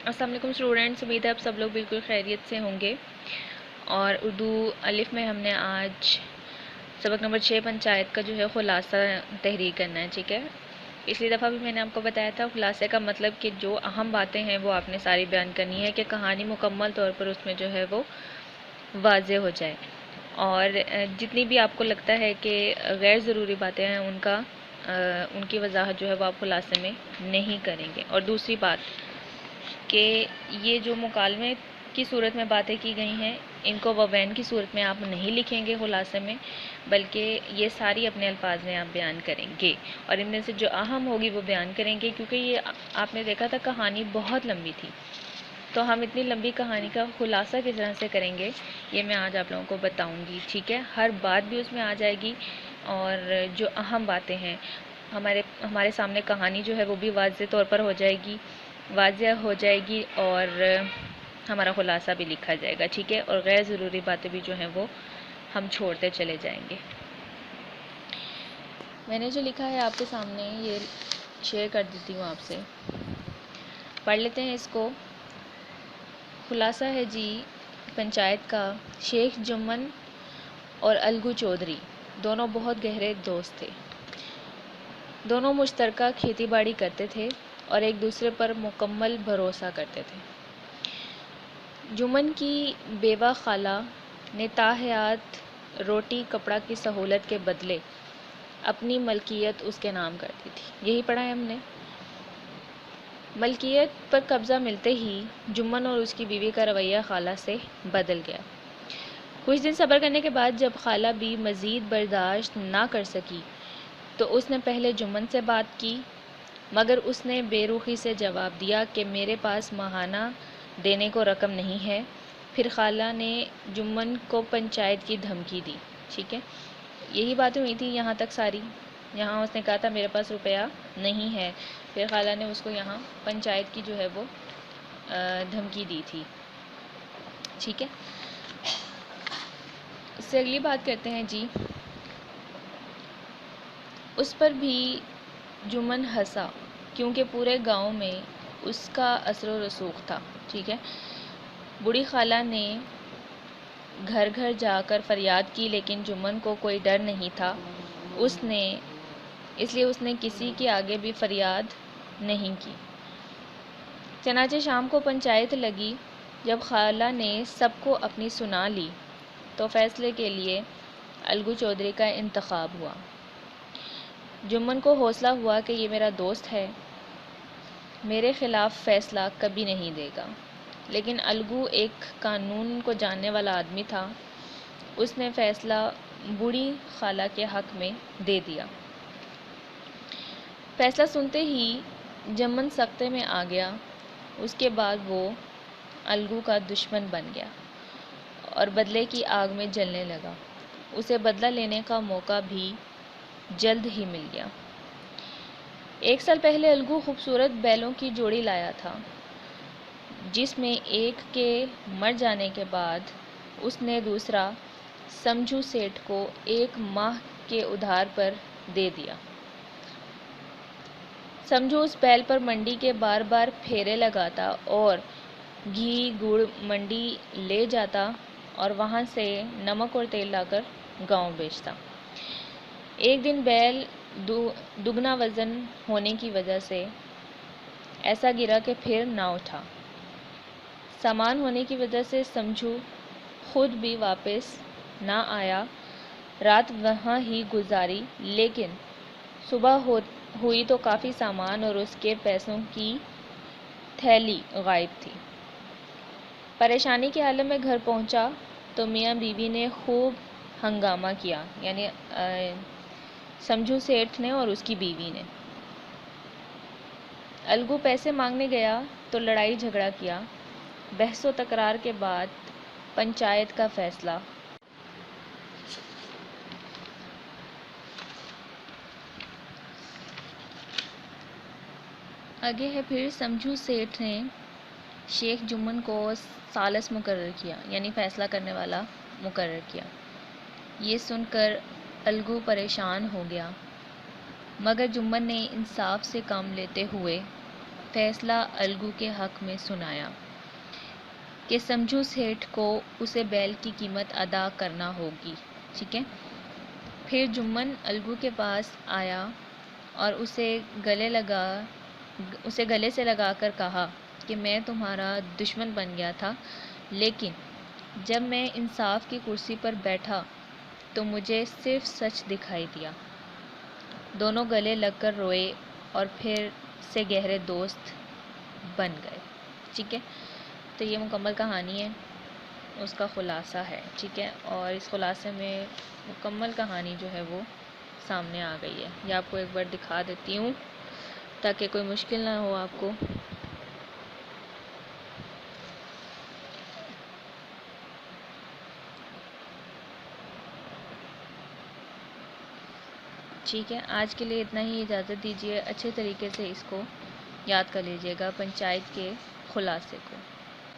السلام علیکم اسٹوڈینٹس، امید ہے آپ سب لوگ بالکل خیریت سے ہوں گے۔ اور اردو الف میں ہم نے آج سبق نمبر 6 پنچایت کا جو ہے خلاصہ تحریر کرنا ہے، ٹھیک ہے۔ پچھلی دفعہ بھی میں نے آپ کو بتایا تھا خلاصے کا مطلب کہ جو اہم باتیں ہیں وہ آپ نے ساری بیان کرنی ہے کہ کہانی مکمل طور پر اس میں جو ہے وہ واضح ہو جائے، اور جتنی بھی آپ کو لگتا ہے کہ غیر ضروری باتیں ہیں ان کی وضاحت جو ہے وہ آپ خلاصے میں نہیں کریں گے۔ اور دوسری بات کہ یہ جو مکالمے کی صورت میں باتیں کی گئی ہیں ان کو ووین کی صورت میں آپ نہیں لکھیں گے خلاصے میں، بلکہ یہ ساری اپنے الفاظ میں آپ بیان کریں گے، اور ان میں سے جو اہم ہوگی وہ بیان کریں گے، کیونکہ یہ آپ نے دیکھا تھا کہانی بہت لمبی تھی، تو ہم اتنی لمبی کہانی کا خلاصہ کس طرح سے کریں گے یہ میں آج آپ لوگوں کو بتاؤں گی، ٹھیک ہے۔ ہر بات بھی اس میں آ جائے گی، اور جو اہم باتیں ہیں ہمارے سامنے کہانی جو ہے وہ بھی واضح طور پر واضح ہو جائے گی، اور ہمارا خلاصہ بھی لکھا جائے گا، ٹھیک ہے۔ اور غیر ضروری باتیں بھی جو ہیں وہ ہم چھوڑتے چلے جائیں گے۔ میں نے جو لکھا ہے آپ کے سامنے یہ شیئر کر دیتی ہوں آپ سے، پڑھ لیتے ہیں اس کو۔ خلاصہ ہے جی پنچایت کا، شیخ جمن اور الگو چودھری دونوں بہت گہرے دوست تھے۔ دونوں مشترکہ کھیتی باڑی کرتے تھے اور ایک دوسرے پر مکمل بھروسہ کرتے تھے۔ جمن کی بیوہ خالہ نے تاحیات روٹی کپڑا کی سہولت کے بدلے اپنی ملکیت اس کے نام کر دی تھی، یہی پڑھا ہے ہم نے۔ ملکیت پر قبضہ ملتے ہی جمن اور اس کی بیوی کا رویہ خالہ سے بدل گیا۔ کچھ دن صبر کرنے کے بعد جب خالہ بھی مزید برداشت نہ کر سکی تو اس نے پہلے جمن سے بات کی، مگر اس نے بے رخی سے جواب دیا کہ میرے پاس ماہانہ دینے کو رقم نہیں ہے۔ پھر خالہ نے جمن کو پنچایت کی دھمکی دی، ٹھیک ہے۔ یہی باتیں ہوئی تھی یہاں تک ساری۔ یہاں اس نے کہا تھا میرے پاس روپیہ نہیں ہے، پھر خالہ نے اس کو یہاں پنچایت کی جو ہے وہ دھمکی دی تھی، ٹھیک ہے۔ اس سے اگلی بات کرتے ہیں جی۔ اس پر بھی جمن ہنسا کیونکہ پورے گاؤں میں اس کا اثر و رسوخ تھا، ٹھیک ہے۔ بوڑھی خالہ نے گھر گھر جا کر فریاد کی، لیکن جمن کو کوئی ڈر نہیں تھا، اس لیے اس نے کسی کے آگے بھی فریاد نہیں کی۔ چنانچہ شام کو پنچایت لگی۔ جب خالہ نے سب کو اپنی سنا لی تو فیصلے کے لیے الگو چودھری کا انتخاب ہوا۔ جمن کو حوصلہ ہوا کہ یہ میرا دوست ہے، میرے خلاف فیصلہ کبھی نہیں دے گا، لیکن الگو ایک قانون کو جاننے والا آدمی تھا، اس نے فیصلہ بوڑھی خالہ کے حق میں دے دیا۔ فیصلہ سنتے ہی جمن سکتے میں آ گیا۔ اس کے بعد وہ الگو کا دشمن بن گیا اور بدلے کی آگ میں جلنے لگا۔ اسے بدلہ لینے کا موقع بھی جلد ہی مل گیا۔ 1 سال پہلے الگو خوبصورت بیلوں کی جوڑی لایا تھا، جس میں ایک کے مر جانے کے بعد اس نے دوسرا سمجھو سیٹھ کو 1 ماہ کے ادھار پر دے دیا۔ سمجھو اس بیل پر منڈی کے بار بار پھیرے لگاتا اور گھی گڑ منڈی لے جاتا اور وہاں سے نمک اور تیل لا کر گاؤں بیچتا۔ ایک دن بیل دگنا وزن ہونے کی وجہ سے ایسا گرا کہ پھر نہ اٹھا۔ سامان ہونے کی وجہ سے سمجھو خود بھی واپس نہ آیا، رات وہاں ہی گزاری، لیکن صبح ہوئی تو کافی سامان اور اس کے پیسوں کی تھیلی غائب تھی۔ پریشانی کے عالم میں گھر پہنچا تو میاں بیوی نے خوب ہنگامہ کیا، یعنی سمجھو سیٹھ نے اور اس کی بیوی نے۔ الگو پیسے مانگنے گیا تو لڑائی جھگڑا کیا۔ بحث و تکرار کے بعد پنچایت کا فیصلہ آگے ہے۔ پھر سمجھو سیٹھ نے شیخ جمن کو ثالث مقرر کیا، یعنی فیصلہ کرنے والا مقرر کیا۔ یہ سن کر الگو پریشان ہو گیا، مگر جمن نے انصاف سے کام لیتے ہوئے فیصلہ الگو کے حق میں سنایا کہ سمجھو سیٹھ کو اسے بیل کی قیمت ادا کرنا ہوگی. ٹھیک ہے. پھر جمن الگو کے پاس آیا اور اسے گلے سے لگا کر کہا کہ میں تمہارا دشمن بن گیا تھا، لیکن جب میں انصاف کی کرسی پر بیٹھا تو مجھے صرف سچ دکھائی دیا. دونوں گلے لگ کر روئے اور پھر سے گہرے دوست بن گئے. ٹھیک ہے. تو یہ مکمل کہانی ہے، اس کا خلاصہ ہے. ٹھیک ہے. اور اس خلاصے میں مکمل کہانی جو ہے وہ سامنے آ گئی ہے. یہ آپ کو ایک بار دکھا دیتی ہوں تاکہ کوئی مشکل نہ ہو آپ کو. ٹھیک ہے. آج کے لیے اتنا ہی. اجازت دیجیے. اچھے طریقے سے اس کو یاد کر لیجیے گا، پنچایت کے خلاصے کو.